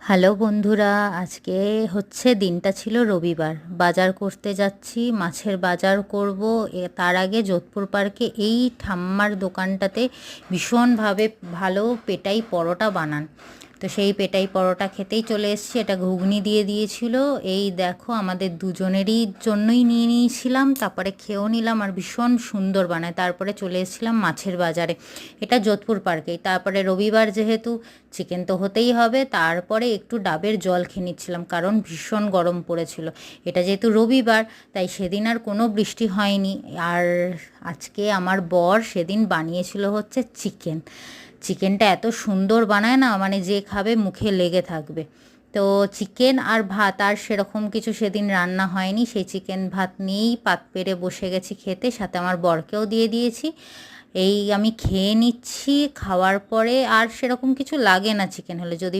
Hello বন্ধুরা, আজকে হচ্ছে দিনটা ছিল রবিবার। বাজার করতে যাচ্ছি, মাছের বাজার করব। তার আগে যোধপুর পার্কে এই ঠাম্মার দোকানটাতে ভীষণভাবে ভালো পেটাই পরোটা বানান। তো সেই পেটাই পরোটা খেতেই চলে এসেছি। এটা ঘুগনি দিয়ে দিয়েছিল। এই দেখো, আমাদের দুজনেরই জন্যই নিয়ে নিয়েছিলাম, তারপরে খেয়েও নিলাম। আর ভীষণ সুন্দর বানায়। তারপরে চলে এসেছিলাম মাছের বাজারে, এটা যোধপুর পার্কেই। তারপরে রবিবার যেহেতু চিকেন তো হতেই হবে, তারপরে একটু ডাবের জল খেয়ে নিচ্ছিলাম, কারণ ভীষণ গরম পড়েছিল। এটা যেহেতু রবিবার, তাই সেদিন আর কোনো বৃষ্টি হয়নি। আর আজকে আমার বর সেদিন বানিয়েছিল হচ্ছে চিকেনটা এত সুন্দর বানায় না, মানে যে খাবে মুখে লেগে থাকবে। তো চিকেন আর ভাত, আর সেরকম কিছু সেদিন রান্না হয়নি। সেই চিকেন ভাত নিয়েই পাত পেরে বসে গেছি খেতে, সাথে আমার বরকেও দিয়ে দিয়েছি। এই আমি খেয়ে নিচ্ছি। খাওয়ার পরে আর সেরকম কিছু লাগে না চিকেন হলে, যদি